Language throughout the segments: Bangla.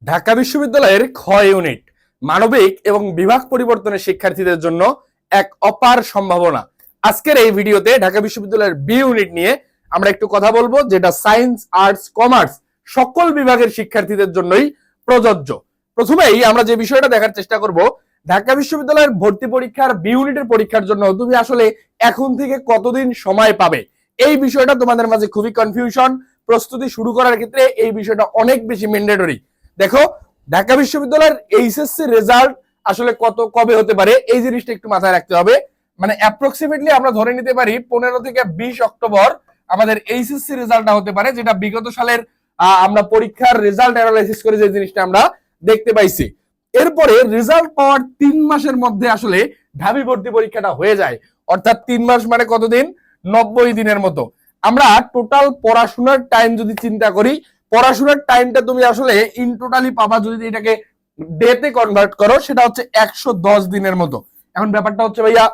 ঢাকা বিশ্ববিদ্যালয়ের খ ইউনিট মানবিক এবং বিভাগ পরিবর্তনের শিক্ষার্থীদের জন্য এক অপার সম্ভাবনা। আজকের এই ভিডিওতে ঢাকা বিশ্ববিদ্যালয়ের বি ইউনিট নিয়ে আমরা একটু কথা বলবো, যেটা সায়েন্স, আর্টস, কমার্স সকল বিভাগের শিক্ষার্থীদের জন্যই প্রযোজ্য। প্রথমেই আমরা যে বিষয়টা দেখার চেষ্টা করব, ঢাকা বিশ্ববিদ্যালয়ের ভর্তি পরীক্ষার বি ইউনিটের পরীক্ষার জন্য তুমি আসলে এখন থেকে কতদিন সময় পাবে। এই বিষয়টা তোমাদের মাঝে খুবই কনফিউশন। প্রস্তুতি শুরু করার ক্ষেত্রে এই বিষয়টা অনেক বেশি ম্যান্ডেটরি। দেখো, ঢাকা বিশ্ববিদ্যালয়ের এইচএসসি রেজাল্ট আসলে কবে হতে পারে এই জিনিসটা একটু মাথায় রাখতে হবে। মানে অ্যাপ্রক্সিমেটলি আমরা ধরে নিতে পারি 15 থেকে 20 অক্টোবর আমাদের এইচএসসি রেজাল্টটা হতে পারে, যেটা বিগত সালের আমরা পরীক্ষার রেজাল্ট অ্যানালাইসিস করে যে জিনিসটা আমরা দেখতে পাইছি। এরপরে রেজাল্ট পাওয়ার 3 মাসের মধ্যে আসলে ঢাবি ভর্তি পরীক্ষাটা হয়ে যায়। অর্থাৎ 3 মাস মানে কতদিন? 90 দিনের মতো। আমরা টোটাল পড়াশোনার টাইম যদি চিন্তা করি, পড়াশোনার টাইমটা তুমি আসলে ইন টোটালি পাবা, যদি এটাকে ডেতে কনভার্ট করো সেটা হচ্ছে 110 দিনের মতো। এখন ব্যাপারটা হচ্ছে ভাইয়া,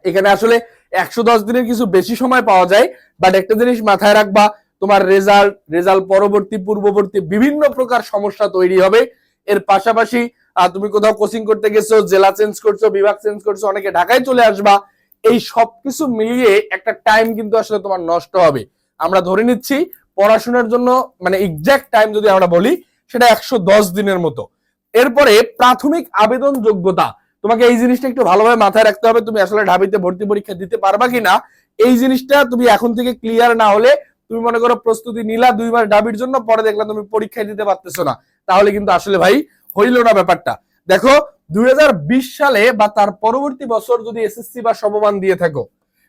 এখানে আসলে 110 দিনের কিছু বেশি সময় পাওয়া যায়, বাট একটা জিনিস মাথায় রাখবা, তোমার রেজাল্ট পরবর্তী পূর্ববর্তী বিভিন্ন প্রকার সমস্যা তৈরি হবে। এর পাশাপাশি তুমি কোথাও কোচিং করতে গেছো, জেলা চেঞ্জ করছো, বিভাগ চেঞ্জ করছো, অনেকে ঢাকায় চলে আসবা, এই সবকিছু মিলিয়ে একটা টাইম কিন্তু আসলে তোমার নষ্ট হবে। আমরা ধরে নিচ্ছি পড়াশোনার জন্য মানে এক্সাক্ট টাইম যদি আমরা বলি সেটা 110 দিনের মতো। এরপরে প্রাথমিক আবেদন যোগ্যতা, তোমাকে এই জিনিসটা একটু ভালোভাবে মাথায় রাখতে হবে। তুমি আসলে ঢাবিতে ভর্তি পরীক্ষা দিতে পারবা কিনা এই জিনিসটা তুমি এখন থেকে ক্লিয়ার না হলে, তুমি মনে করো প্রস্তুতি নিলা 2 মাস ঢাবির জন্য, পরে দেখলাম তুমি পরীক্ষা দিতে পারতেছো না, তাহলে কিন্তু আসলে ভাই হইল না ব্যাপারটা। দেখো, 2020 সালে বা তার পরবর্তী বছর যদি এসএসসি বা সমমান দিয়ে থাকো,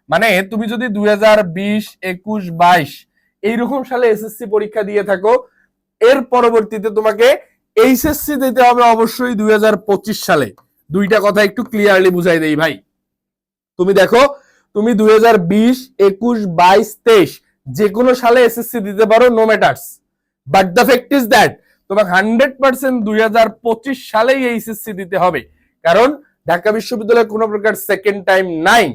মানে তুমি যদি 2020, 21, 22 এইরকম সালে এসএসসি পরীক্ষা দিয়ে থাকো, এর পরবর্তীতে তোমাকে এইচএসসি দিতে হবে অবশ্যই 2025 সালে। দুইটা কথা একটু ক্লিয়ারলি বুঝাই দেই ভাই। তুমি দেখো, তুমি 2020, 21, 22, 23 যে কোনো সালে এসএসসি দিতে পারো, no matters, but the fact is that তোমাকে 100% 2025 সালেই এইচএসসি দিতে হবে, কারণ ঢাকা বিশ্ববিদ্যালয়ের কোনো প্রকার সেকেন্ড টাইম নাই।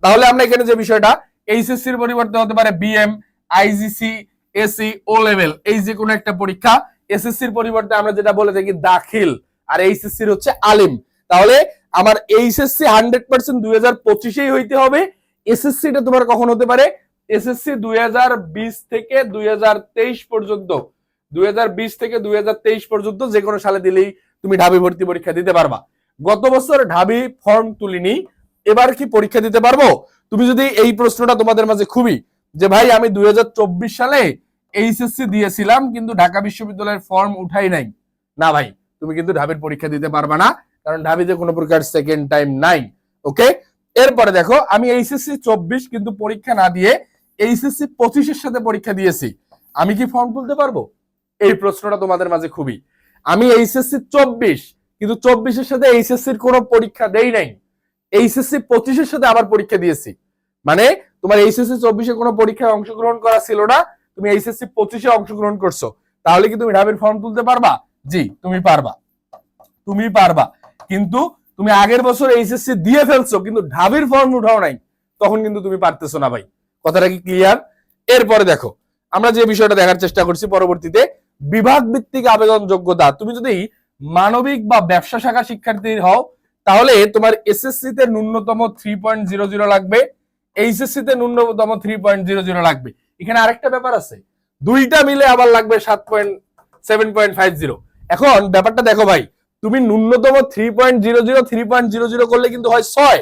তাহলে আমরা এখানে যে বিষয়টা, এইচএসসির পরিবর্তে হতে পারে বিএম, আইজিসি, এসি, ও লেভেল, এই যে কোনো একটা পরীক্ষা। এসএসসির পরিবর্তে আমরা যেটা বলে থাকি দাখিল, আর এইচএসসির হচ্ছে আলিম। তাহলে আমার এইচএসসি 100% 2025-এই হইতে হবে। এসএসসিটা তোমার কখন হতে পারে? এসএসসি 2020 থেকে 2023 পর্যন্ত, 2020 থেকে 2023 পর্যন্ত যে কোনো সালে দিলেই তুমি ঢাবি ভর্তি পরীক্ষা দিতে পারবা। গত বছর ঢাবি ফর্ম তুলিনি, এবার কি পরীক্ষা দিতে পারবো? তুমি যদি এই প্রশ্নটা তোমাদের মাঝে খুবই, যে ভাই আমি 2024 সালে এইচএসসি দিয়েছিলাম কিন্তু ঢাকা বিশ্ববিদ্যালয়ের ফর্ম উঠাই নাই, না ভাই, তুমি কিন্তু ঢাবির পরীক্ষা দিতে পারবা না, কারণ ঢাবিতে কোনো প্রকার সেকেন্ড টাইম নাই। ওকে, এরপরে দেখো, আমি এইচএসসি 24 কিন্তু পরীক্ষা না দিয়ে এইচএসসি 25-এর সাথে পরীক্ষা দিয়েছি, আমি কি ফর্ম তুলতে পারবো? এই প্রশ্নটা তোমাদের মাঝে খুবই। আমি এইচএসসি 24 কিন্তু 24-এর সাথে এইচএসসির কোনো পরীক্ষা দেই নাই, এইচএসসি 25-এর সাথে আবার পরীক্ষা দিয়েছি, মানে তোমার এইচএসসি 24-এ কোনো পরীক্ষায় অংশগ্রহণ করা ছিল না, তুমি এইচএসসি 25-এ অংশগ্রহণ করছো, তাহলে কি তুমি ঢাবির ফর্ম তুলতে পারবা? জি, তুমি পারবা, তুমি পারবা। কিন্তু তুমি আগের বছর এইচএসসি দিয়ে ফেলছো কিন্তু ঢাবির ফর্ম উঠাও নাই, তখন কিন্তু তুমি পারতেছো না ভাই। কথাটা কি ক্লিয়ার? এরপরে দেখো, আমরা যে বিষয়টা দেখার চেষ্টা করছি পরবর্তীতে, বিভাগ ভিত্তিক আবেদন যোগ্যতা। তুমি যদি মানবিক বা ব্যবসা শাখা শিক্ষার্থী হও, তাহলে তোমার এসএসসি তে ন্যূনতম 3.00 লাগবে, এইচএসসি তে ন্যূনতম 3.00 লাগবে। এখানে আরেকটা ব্যাপার আছে, দুইটা মিলে আবার লাগবে 7.50। এখন ব্যাপারটা দেখো ভাই, তুমি ন্যূনতম 3.00 করলে কিন্তু হয় 6,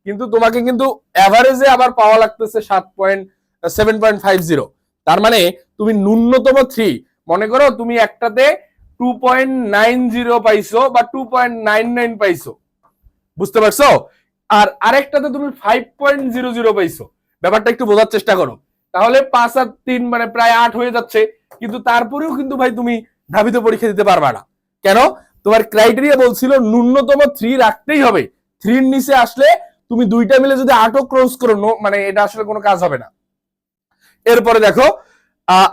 কিন্তু তোমাকে কিন্তু এভারেজে আবার পাওয়া লাগতেছে 7.50। তার মানে তুমি ন্যূনতম 3, মনে করো তুমি একটাতে 2.90 পাইছো বা 2.99 পাইছো, বুঝতে পারছো? আর আরেকটাতে তুমি 5.00 পাইছো। ব্যাপারটা একটু বোঝার চেষ্টা করো। তাহলে 5 আর 3 মানে প্রায় 8 হয়ে যাচ্ছে, কিন্তু তারপরেও কিন্তু ভাই তুমি ধাবিত পরীক্ষা দিতে পারবা না। কেন? তোমার ক্রাইটেরিয়া বলছিল ন্যূনতম 3 রাখতেই হবে, 3-র নিচে আসলে তুমি দুইটা মিলে যদি 8ও ক্রস করো, মানে এটা আসলে কোনো কাজ হবে না। এরপরে দেখো,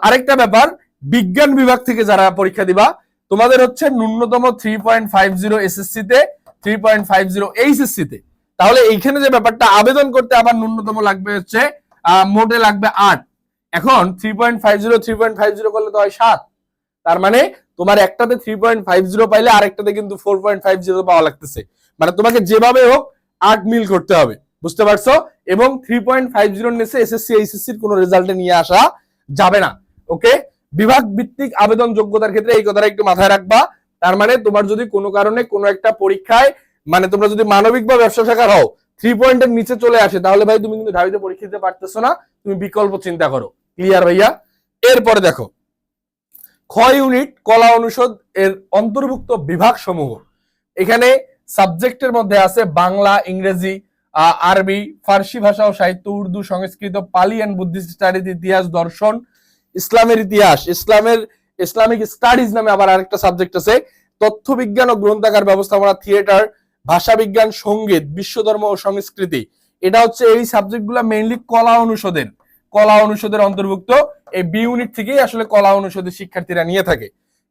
আরেকটা ব্যাপার, বিজ্ঞান বিভাগ থেকে যারা পরীক্ষা দিবা, তোমাদের হচ্ছে ন্যূনতম 3.50 এসএসসি তে, 3.50 এইচএসসি তে। তাহলে এইখানে যে ব্যাপারটা, আবেদন করতে আবার ন্যূনতম লাগবে হচ্ছে মোটে লাগবে 8। এখন 3.50 করলে তো হয় 7, তার মানে তোমার একটাতে 3.50 পাইলে আরেকটাতে কিন্তু 4.50 পাওয়া লাগতেছে, মানে তোমাকে যেভাবে হোক 8 মিল করতে হবে, বুঝতে পারছো? এবং 3.50 নিচে এসএসসি এইচএসসির কোনো রেজাল্টে নিয়ে আসা যাবে না। ওকে, বিভাগ ভিত্তিক আবেদন যোগ্যতার ক্ষেত্রে এই কথাটা একটু মাথায় রাখবা। তার মানে তোমার যদি কোনো কারণে কোনো একটা পরীক্ষায়, মানে তোমরা যদি মানবিক বা ব্যবসা শাখার হও 3 পয়েন্টের নিচে চলে আসে, তাহলে ভাই তুমি কিন্তু ঢাবিতে পরীক্ষা দিতে পারতেছো না, তুমি বিকল্প চিন্তা করো। ক্লিয়ার ভাইয়া? এরপরে দেখো খ ইউনিট কলা অনুষদ এর অন্তর্ভুক্ত বিভাগ সমূহ। এখানে সাবজেক্টের মধ্যে আছে বাংলা, ইংরেজি, আরবি, ফার্সি ভাষা ও সাহিত্য, উর্দু, সংস্কৃত, পালি এন্ড বুদ্ধিস্ট স্টাডিজ, ইতিহাস, দর্শন, ইসলামের ইতিহাস, ইসলামিক স্টাডিজ নামে আবার আরেকটা সাবজেক্ট আছে, তথ্য বিজ্ঞান ও গ্রন্থাগার ব্যবস্থাপনা, থিয়েটার, ভাষা বিজ্ঞান, সঙ্গীত, বিশ্বধর্ম ও সংস্কৃতি। এটা হচ্ছে এই সাবজেক্টগুলো মেইনলি কলা অনুষদের অন্তর্ভুক্ত। এই বি ইউনিট থেকেই আসলে কলা অনুষদের শিক্ষার্থীরা নিয়ে থাকে।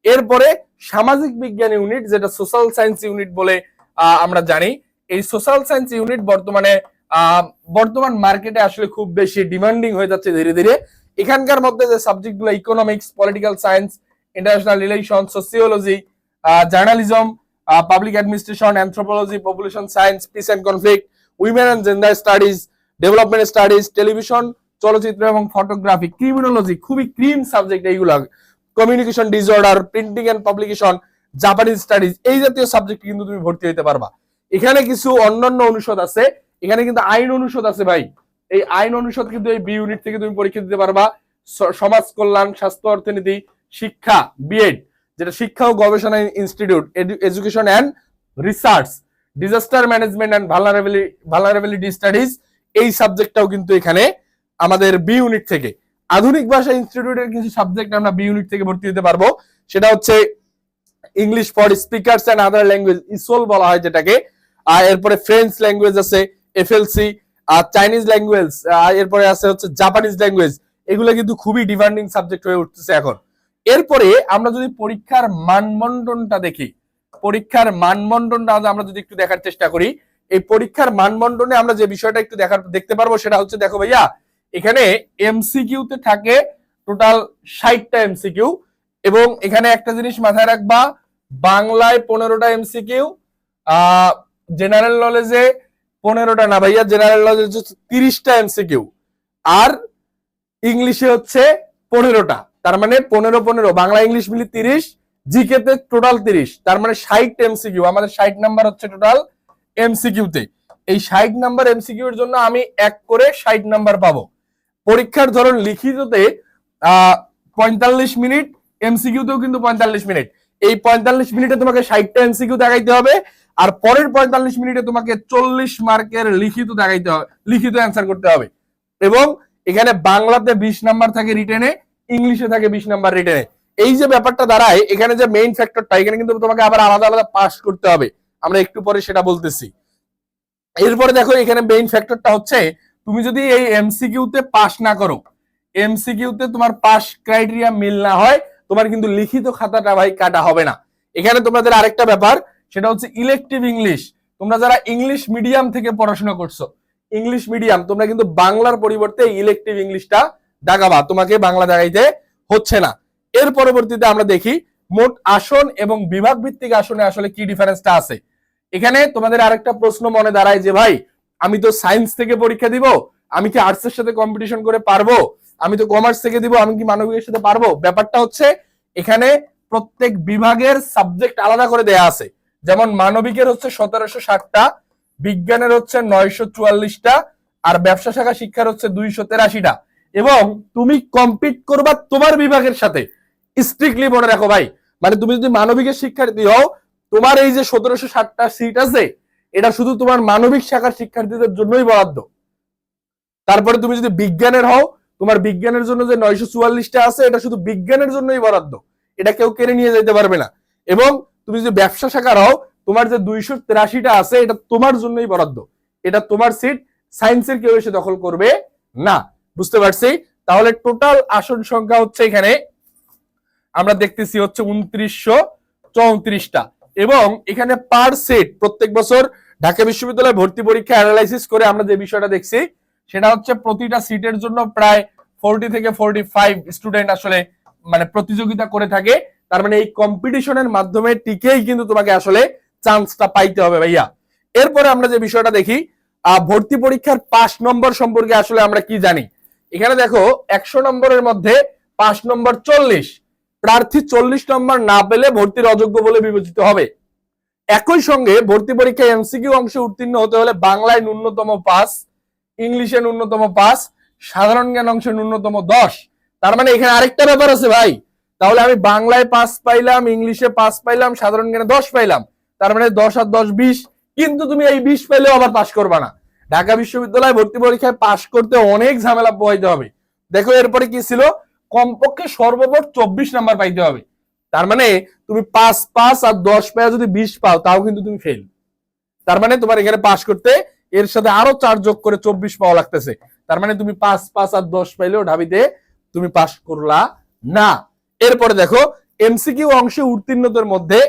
এরপরে সামাজিক বিজ্ঞান ইউনিট, যেটা সোশ্যাল সায়েন্স ইউনিট বলে আমরা জানি। এই সোশ্যাল সায়েন্স ইউনিট বর্তমান মার্কেটে আসলে খুব বেশি ডিমান্ডিং হয়ে যাচ্ছে ধীরে ধীরে। এখানকার মধ্যে যে সাবজেক্টগুলো economics, political science, international relation, sociology, journalism, public administration, anthropology, population science, peace and conflict, women and gender studies, development studies, television, চলচ্চিত্র এবং ফটোগ্রাফি, ক্রিমিনোলজি, খুবই ক্রিম সাবজেক্ট এইগুলো, communication disorder, printing and publication, Japanese studies, এই জাতীয় সাবজেক্ট কিন্তু তুমি ভর্তি হতে পারবা। এখানে কিছু অন্যান্য অনুষদ আছে, এখানে কিন্তু আইন অনুষদ আছে ভাই। এই আইন অনুষদ কিন্তু এই বি ইউনিট থেকে তুমি পরীক্ষা দিতে পারবা। সমাজ কল্যাণ, স্বাস্থ্য, অর্থনীতি, শিক্ষা, বিএড, যেটা শিক্ষা ও গবেষণা institute, education and research, disaster management and vulnerability studies, এই সাবজেক্টটাও কিন্তু এখানে আমাদের বি ইউনিট থেকে। আধুনিক ভাষা ইনস্টিটিউটের কিছু সাবজেক্ট আমরা বি ইউনিট থেকে ভর্তি হতে পারবো, সেটা হচ্ছে English for speakers and other language, ESOL বলা হয় যেটাকে। আর এরপরে ফ্রেঞ্চ ল্যাঙ্গুয়েজ আছে, এফএলসি, আর চাইনিজ ল্যাঙ্গুয়েজ, এরপরে আছে হচ্ছে জাপানিজ ল্যাঙ্গুয়েজ। এগুলো কিন্তু খুবই ডিমান্ডিং সাবজেক্ট হয়ে উঠতেছে এখন। এরপরে আমরা যদি পরীক্ষার মানমন্ডনটা দেখি, আমরা যদি একটু দেখার চেষ্টা করি, এই পরীক্ষার মানমন্ডনে আমরা যে বিষয়টা একটু দেখতে পারবো সেটা হচ্ছে, দেখো ভাইয়া এখানে এমসিকিউ তে থাকে টোটাল 60টা এমসিকিউ, এবং এখানে একটা জিনিস মাথায় রাখবা, বাংলায় 15টা এমসিকিউ, জেনারেল নলেজে 15টা না ভাইয়া, জেনারেল নলেজ হচ্ছে 30টা এমসিকিউ, আর ইংলিশে হচ্ছে 15টা। তার মানে 15 বাংলা ইংলিশ মিলি 30, জিকে তে টোটাল 30, তার মানে 60 এমসিকিউ। আমাদের 60 নাম্বার হচ্ছে টোটাল এমসিকিউ তে। এই 60 নাম্বার এমসিকিউ এর জন্য আমি 1 করে 60 নাম্বার পাবো। পরীক্ষার ধরন লিখিততে 45 মিনিট, এমসিকিউ তেও কিন্তু 45 মিনিট। এই 45 মিনিটে তোমাকে 60টা এমসিকিউ দেখাইতে হবে, আর পরের 45 মিনিটে তোমাকে 40 মার্কের লিখিত দেখাইতে হবে, লিখিত অ্যান্সার করতে হবে। এবং এখানে বাংলাতে 20 নাম্বার থাকে রিটেনে, ইংলিশে থাকে 20 নাম্বার রিটেনে। এই যে ব্যাপারটা দাঁড়ায়, এখানে যে মেইন ফ্যাক্টরটা, এখানে কিন্তু তোমাকে আবার আলাদা আলাদা পাস করতে হবে, আমরা একটু পরে সেটা বলতেছি। এরপরে দেখো এখানে মেইন ফ্যাক্টরটা হচ্ছে, তুমি যদি এই এমসিকিউ তে পাস না করো, এমসিকিউ তে তোমার পাস ক্রাইটেরিয়া মিল না হয়, তোমার কিন্তু লিখিত খাতাটা ভাই কাটা হবে না। এখানে তোমাদের আরেকটা ব্যাপার, সেটা হচ্ছে ইলেকটিভ ইংলিশ। তোমরা যারা ইংলিশ মিডিয়াম থেকে পড়াশোনা করছো, ইংলিশ মিডিয়াম, তোমরা কিন্তু বাংলার পরিবর্তে ইলেকটিভ ইংলিশটা দাগাবা, তোমাকে বাংলা দাগাইতে হচ্ছে না। এর পরবর্তীতে আমরা দেখি মোট আসন এবং বিভাগ ভিত্তিক আসনে আসলে কি ডিফারেন্সটা আছে। এখানে তোমাদের আরেকটা প্রশ্ন মনে দাঁড়ায় যে ভাই, আমি তো সায়েন্স থেকে পরীক্ষা দিব, আমি কি আর্টসের সাথে কম্পিটিশন করে পারবো? আমি তো কমার্স থেকে দিব, আমি কি মানবিকের সাথে পারবো? ব্যাপারটা হচ্ছে, এখানে প্রত্যেক বিভাগের সাবজেক্ট আলাদা করে দেয়া আছে। যেমন মানবিকের হচ্ছে 1760টা, বিজ্ঞানের হচ্ছে 944টা, আর ব্যবসা শাখা শিক্ষার হচ্ছে 283টা। এবং তুমি কম্পিট করবা তোমার বিভাগের সাথে, স্ট্রিক্টলি মনে রাখো ভাই, মানে তুমি যদি মানবিকের শিক্ষার্থী হও, তোমার এই যে 1760টা সিট আছে, এটা শুধু তোমার মানবিক শাখার শিক্ষার্থীদের জন্যই বরাদ্দ। তারপরে তুমি যদি বিজ্ঞানের হও, তোমার বিজ্ঞানের জন্য যে 944টা আছে, এটা শুধু বিজ্ঞানের জন্যই বরাদ্দ, এটা কেউ কেড়ে নিয়ে যেতে পারবে না। এবং তুমি যদি ব্যবসা শাখার হও, তোমার যে 283টা আছে, এটা তোমার জন্যই বরাদ্দ, এটা তোমার সিট, সায়েন্সের কেউ এসে দখল করবে না। বুঝতে পারছি? তাহলে টোটাল আসন সংখ্যা হচ্ছে এখানে আমরা দেখতেছি হচ্ছে 2934টা। এবং এখানে পার সেট প্রত্যেক বছর ঢাকা বিশ্ববিদ্যালয় ভর্তি পরীক্ষা অ্যানালাইসিস করে আমরা যে বিষয়টা দেখছি, সেটা হচ্ছে প্রতিটা সিটের জন্য প্রায় 40 থেকে 45 স্টুডেন্ট আসলে মানে প্রতিযোগিতা করে থাকে। তার মানে এই কম্পিটিশনের মাধ্যমে টিকেই কিন্তু তোমাকে আসলে চান্সটা পাইতে হবে ভাইয়া। এরপরে আমরা যে বিষয়টা দেখি, ভর্তি পরীক্ষার 5 নম্বর সম্পর্কে আসলে আমরা কি জানি। এখানে দেখো 100 নম্বরের মধ্যে 5 নম্বর 40, প্রার্থী 40 নম্বর না পেলে ভর্তির অযোগ্য বলে বিবেচিত হবে। একই সঙ্গে ভর্তি পরীক্ষায় এমসিকিউ অংশে উত্তীর্ণ হতে হলে বাংলায় ন্যূনতম 5, ইংলিশে ন্যূনতম 5, সাধারণ জ্ঞান অংশে ন্যূনতম 10। তার মানে এখানে আরেকটা ব্যাপার আছে ভাই, তাহলে আমি বাংলায় 5 পাইলাম, ইংলিশে 5 পাইলাম, সাধারণ জ্ঞানে 10 পাইলাম, তার মানে 10 আর 10 20, কিন্তু তুমি এই 20 পাইলেও আবার পাস করবা না। ঢাকা বিশ্ববিদ্যালয় ভর্তি পরীক্ষায় পাস করতে অনেক ঝামেলা পোহাইতে হবে। দেখো এরপরে কি ছিল, কমপক্ষে সর্বমোট 24 নাম্বার পাইতে হবে। তার মানে তুমি 5 আর 10 পায় যদি 20 পাও তাও কিন্তু তুমি ফেল। তার মানে তোমার এখানে পাস করতে এর সাথে আরো 4 যোগ করে 24 পাওয়া লাগতেছে। তার মানে তুমি 5 আর 10 পাইলেও ঢাবিতে তুমি পাস করলা না। এরপরে দেখো এমসিকিউ অংশে উত্তীর্ণদের মধ্যে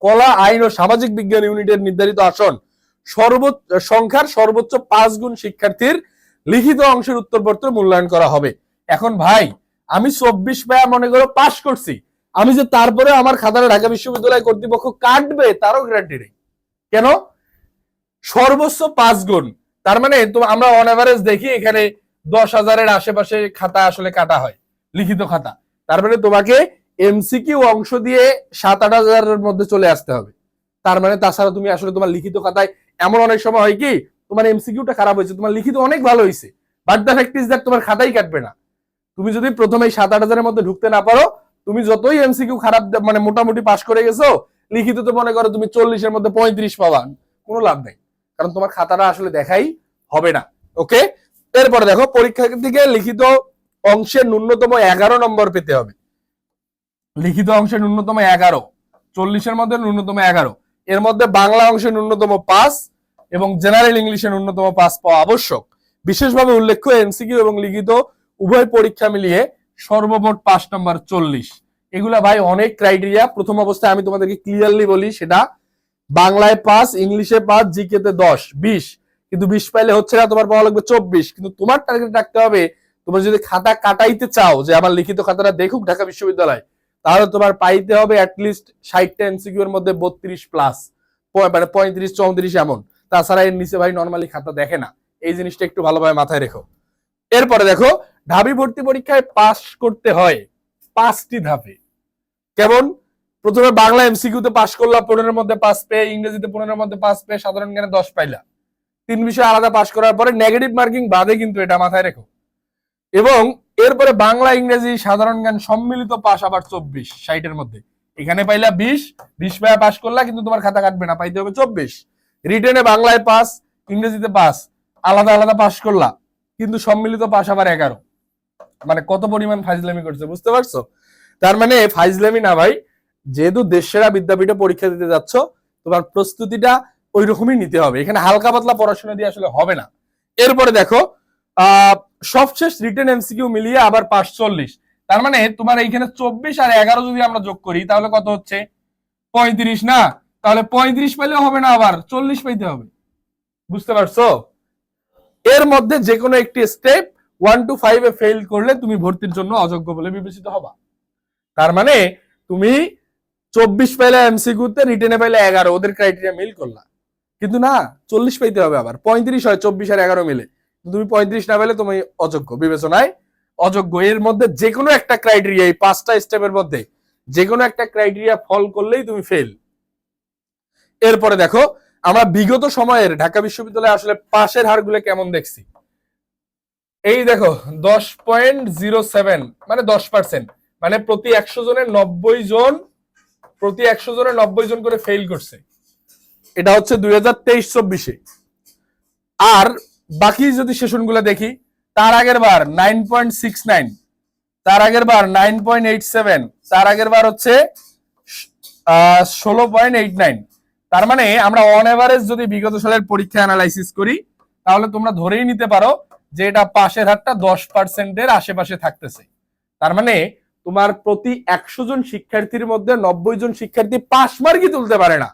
কলা, আইন ও সামাজিক বিজ্ঞান ইউনিটের নির্ধারিত আসন সংখ্যার সর্বোচ্চ 5 গুণ শিক্ষার্থীর লিখিত অংশের উত্তরপত্র মূল্যায়ন করা হবে। এখন ভাই আমি 24 পায়া মনে করো পাস করছি, আমি যে তারপরে আমার খাতাটা ঢাকা বিশ্ববিদ্যালয় কর্তৃপক্ষ কাটবে তারও গ্যারান্টি নেই। কেন? সর্বোচ্চ 5 গুণ। তার মানে আমরা অন এভারেজ দেখি এখানে 10,000-এর আশেপাশে খাতা আসলে কাটা হয়, লিখিত খাতা। তার মানে তোমাকে এমসিকিউ অংশ দিয়ে 7-8 হাজারের মধ্যে চলে আসতে হবে। তার মানে তাছাড়া তুমি আসলে তোমার লিখিত খাতায় এমন অনেক সময় হয় কি, তোমার এমসিকিউটা খারাপ হয়েছে, তোমার লিখিত অনেক ভালো হয়েছে, but the fact is that তোমার খাতাই কাটবে না। তুমি যদি প্রথমে 7-8 হাজারের মধ্যে ঢুকতে না পারো, তুমি যতই এমসিকিউ খারাপ মানে মোটামুটি পাস করে গেছো, লিখিত তো মনে করো তুমি 40-এর মধ্যে 35 পাবা, কোনো লাভ নেই, কারণ তোমার খাতাটা আসলে দেখাই হবে না। ওকে, এরপরে দেখো পরীক্ষার্থীকে লিখিত অংশে ন্যূনতম 11 নম্বর পেতে হবে। লিখিত অংশে ন্যূনতম 11, 40-এর মধ্যে ন্যূনতম 11, এর মধ্যে বাংলা অংশে ন্যূনতম 5 এবং জেনারেল ইংলিশে ন্যূনতম 5 পাওয়া আবশ্যক। বিশেষভাবে উল্লেখ্য এমসিকিউ এবং লিখিত উভয় পরীক্ষা মিলিয়ে সর্বমোট 5 নম্বর 40। এগুলা ভাই অনেক ক্রাইটেরিয়া। প্রথম অবস্থায় আমি তোমাদেরকে ক্লিয়ারলি বলি, সেটা বাংলায় 5, ইংলিশে 5, জিকে তে 10, 20, কিন্তু 20 পাইলে হচ্ছে না, তোমার পাওয়া লাগবে 24। কিন্তু তোমার টার্গেট রাখতে হবে, তোমরা যদি খাতা কাটাইতে চাও যে আমার লিখিত খাতাটা দেখুক ঢাকা বিশ্ববিদ্যালয়, তাহলে তোমার পাইতে হবে অ্যাটলিস্ট 60টা এমসিকিউ এর মধ্যে 32+, মানে 35-34 এমন। তাছাড়া এর নিচে ভাই নর্মালি খাতা দেখে না, এই জিনিসটা একটু ভালোভাবে মাথায় রেখো। এরপরে দেখো ঢাবি ভর্তি পরীক্ষায় পাস করতে হয় 5টি ধাপে। কেমন? প্রথমে বাংলা এমসিকিউতে পাস করলা, 15-এর মধ্যে 5 পেয়ে, ইংরেজিতে 15-এর মধ্যে 5 পেয়ে, সাধারণ জ্ঞানে 10 পাইলা। 3 বিষয় আলাদা পাস করার পরে নেগেটিভ মার্কিং বাদে, কিন্তু এটা মাথায় রেখো। এবং এরপরে বাংলা, ইংরেজি, সাধারণ জ্ঞান সম্মিলিত পাস আবার 24, 60-এর মধ্যে। এখানে পাইলা 20 পায়া পাস করলা, কিন্তু তোমার খাতা কাটবে না, পাইতে হবে 24। রিটেনে বাংলায় 5, ইংরেজিতে 5, আলাদা আলাদা পাস করলা, কিন্তু সম্মিলিত পাস আবার 11। মানে কত পরিমাণ ফাইজলামি করছে, বুঝতে পারছো? তার মানে ফাইজলামি না ভাই, যেহেতু দেশসেরা বিদ্যাপীঠে পরীক্ষা দিতে যাচ্ছ, তোমার প্রস্তুতিটা ওই রকমই নিতে হবে, এখানে হালকা পাতলা পড়াশোনা দিয়ে আসলে হবে না। এরপরে দেখো সবশেষ রিটেন এমসিকিউ মিলিয়ে আবার পাস 40। তার মানে তোমার এইখানে 24 আর 11 যদি আমরা যোগ করি তাহলে কত হচ্ছে? 35 না? তাহলে 35 পাইলেও হবে না, আবার 40 পাইতে হবে। বুঝতে পারছো? এর মধ্যে যে কোনো একটি স্টেপ 1 to 5 এ ফেল করলে তুমি ভর্তির জন্য অযোগ্য বলে বিবেচিত হবা। তার মানে তুমি 24 পাইলে এমসিকিউতে, রিটেনে পাইলে 11, ওদের ক্রাইটেরিয়া মিল করলা, কিন্তু না 40 পাইতে হবে, আবার 35 হয় 24 আর 11 মিলে। তুমি 35 না পেলে তুমি অযোগ্য, বিবেচনায় অযোগ্য। এর মধ্যে যে কোনো একটা ক্রাইটেরিয়া, এই 5টা স্টেপের মধ্যে যে কোনো একটা ক্রাইটেরিয়া ফল করলেই তুমি ফেল। এরপরে দেখো আমরা বিগত সময়ের ঢাকা বিশ্ববিদ্যালয়ে আসলে পাশের হারগুলো কেমন দেখছি। এই দেখো 10.07, মানে 10%, মানে প্রতি 100 জনের 90 জন, প্রতি 100 জনের 90 জন করে ফেল করছে। এটা হচ্ছে 2023-24-এ। আর বাকি যদি সেশনগুলো দেখি, তার আগের বার 9.69, তার আগের বার 9.87, তার আগের বার হচ্ছে 16.89। তার মানে আমরা অন এভারেজ যদি বিগত সালের পরীক্ষা অ্যানালাইসিস করি, তাহলে তোমরা ধরেই নিতে পারো যে এটা পাশের হারটা 10%-এর আশেপাশে থাকতেছে। তার মানে তোমার প্রতি 100 জন শিক্ষার্থীর মধ্যে 90 জন শিক্ষার্থী পাস মার্কই তুলতে পারে না।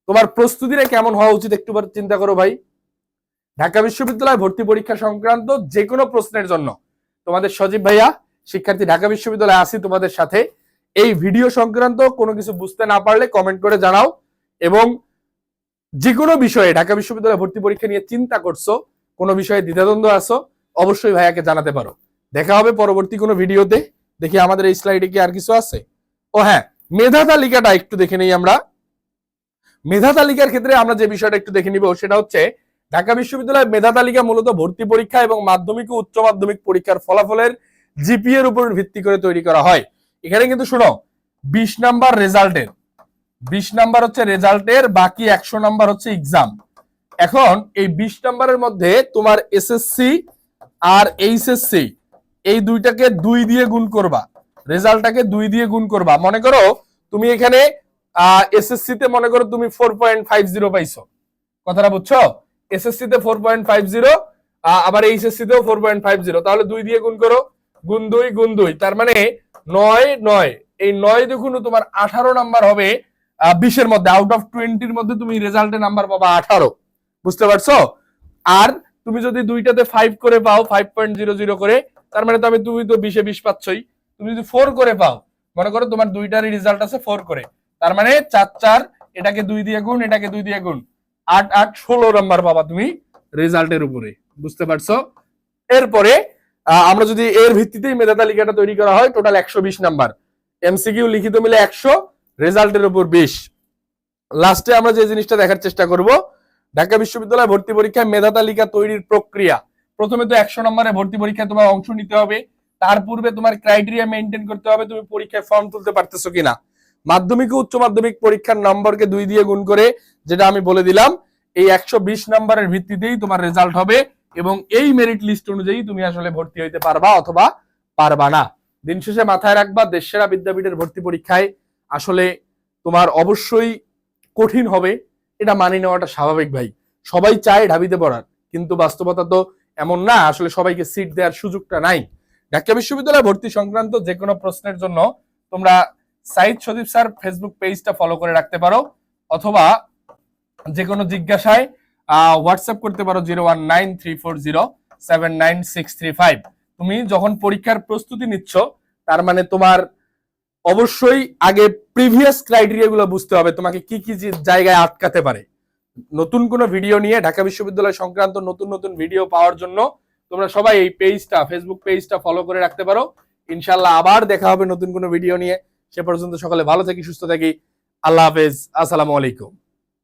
তোমার প্রস্তুতিটা কেমন হওয়া উচিত একটু চিন্তা করো ভাই। ঢাকা বিশ্ববিদ্যালয় ভর্তি পরীক্ষা সংক্রান্ত যে কোনো প্রশ্নের জন্য তোমাদের সজীব ভাইয়া, শিক্ষার্থী ঢাকা বিশ্ববিদ্যালয়ে আসি তোমাদের সাথে। এই ভিডিও সংক্রান্ত কোনো কিছু বুঝতে না পারলে কমেন্ট করে জানাও, এবং যে কোনো বিষয়ে ঢাকা বিশ্ববিদ্যালয়ে ভর্তি পরীক্ষা নিয়ে চিন্তা করছো, কোনো বিষয়ে দ্বিধাদ্বন্দ্ব আছো, অবশ্যই ভাইয়াকে জানাতে পারো। দেখা হবে পরবর্তী কোনো ভিডিওতে। দেখি আমাদের এই স্লাইডে কি আর কিছু আছে। ও হ্যাঁ, মেধা তালিকাটা একটু দেখে নেই আমরা। মেধা তালিকার ক্ষেত্রে আমরা যে বিষয়টা একটু দেখে নিব সেটা হচ্ছে ঢাকা বিশ্ববিদ্যালয়ের মেধা তালিকা মূলত ভর্তি পরীক্ষা এবং মাধ্যমিক ও উচ্চ মাধ্যমিক পরীক্ষার ফলাফলের জিপিএ এর উপর ভিত্তি করে তৈরি করা হয়। এখানে কিন্তু শুনো 20 নাম্বার রেজাল্টের, 20 নাম্বার হচ্ছে রেজাল্টের, বাকি 100 নাম্বার হচ্ছে এক্সাম। এখন এই 20 নাম্বারের মধ্যে তোমার এসএসসি আর এইচএসসি এই দুইটাকে 2 দিয়ে গুণ করবা, রেজাল্টটাকে 2 দিয়ে গুণ করবা। মনে করো তুমি এখানে এসএসসি তে মনে করো তুমি 4.50 পাইছো, কথাটা বুঝছো? এসএসসি তে 4.50, আবার এইচএসসি তেও 4.50, তাহলে 2 দিয়ে গুণ করো, গুণ 2 গুণ 2, তার মানে 9 9, এই 9 দেখুন তোমার 18 নাম্বার হবে 20 এর মধ্যে। আউট অফ 20 এর মধ্যে তুমি রেজাল্টে নাম্বার পাবা 18, বুঝতে পারছো? আর তুমি যদি দুইটাতে 5 করে পাও, 5.00 করে, তার মানে তুমি তো 20 এ 20 পাচ্ছই। তুমি যদি 4 করে পাও, মনে করো তোমার দুইটারই রেজাল্ট আছে 4 করে, তার মানে 4 4, এটাকে 2 দিয়ে গুণ, এটাকে 2 দিয়ে গুণ, 8 8 16 নাম্বার পাবা তুমি রেজাল্টের উপরে, বুঝতে পারছো? এরপরে আমরা যদি এর ভিত্তিতেই মেধা তালিকাটা তৈরি করা হয়, টোটাল 120 নাম্বার, এমসিকিউ লিখিত মিলে 100, রেজাল্টের উপর 20। লাস্টে আমরা যে জিনিসটা দেখার চেষ্টা করব, ঢাকা বিশ্ববিদ্যালয় ভর্তি পরীক্ষায় মেধা তালিকা তৈরির প্রক্রিয়া। প্রথমে তো 100 নম্বরে ভর্তি পরীক্ষায় তোমার অংশ নিতে হবে, তার পূর্বে তোমার ক্রাইটেরিয়া মেইনটেইন করতে হবে তুমি পরীক্ষায় ফর্ম তুলতে পারতেছো কিনা। মাধ্যমিক ও উচ্চ মাধ্যমিক পরীক্ষার নম্বরকে 2 দিয়ে গুণ করে, যেটা আমি বলে দিলাম, এই 120 নম্বরের ভিত্তিতেই তোমার রেজাল্ট হবে, এবং এই মেরিট লিস্ট অনুযায়ী তুমি আসলে ভর্তি হইতে পারবা অথবা পারবা না। দিন শেষে মাথায় রাখবা, দেশসেরা বিদ্যাপীঠের ভর্তি পরীক্ষায় আসলে তোমার অবশ্যই কঠিন হবে, এটা মানিয়ে নেওয়াটা স্বাভাবিক ভাই। সবাই চায় ঢাবিতে পড়ার, কিন্তু বাস্তবতা তো এমন না, আসলে সবাইকে সিট দেওয়ার সুযোগটা নাই। ঢাকা বিশ্ববিদ্যালয়ে ভর্তি সংক্রান্ত যে কোনো প্রশ্নের জন্য তোমরা সাইদ সদীপ স্যার ফেসবুক পেজটা ফলো করে রাখতে পারো, অথবা যে কোনো জিজ্ঞাসায় হোয়াটসঅ্যাপ করতে পারো 0193407965। তুমি যখন পরীক্ষার প্রস্তুতি নিচ্ছ, তার মানে তোমার অবশ্যই আগে প্রিভিয়াস ক্রাইটেরিয়া গুলো বুঝতে হবে, তোমাকে কি কি জায়গায় আটকাতে পারে। নতুন কোনো ভিডিও নিয়ে ঢাকা বিশ্ববিদ্যালয় সংক্রান্ত নতুন নতুন ভিডিও পাওয়ার জন্য তোমরা সবাই এই পেজটা, ফেসবুক পেজটা ফলো করে রাখতে পারো। ইনশাআল্লাহ আবার দেখা হবে নতুন কোনো ভিডিও নিয়ে। সে পর্যন্ত সকলে ভালো থাকি, সুস্থ থাকি। আল্লাহ হাফেজ, আসসালামু আলাইকুম।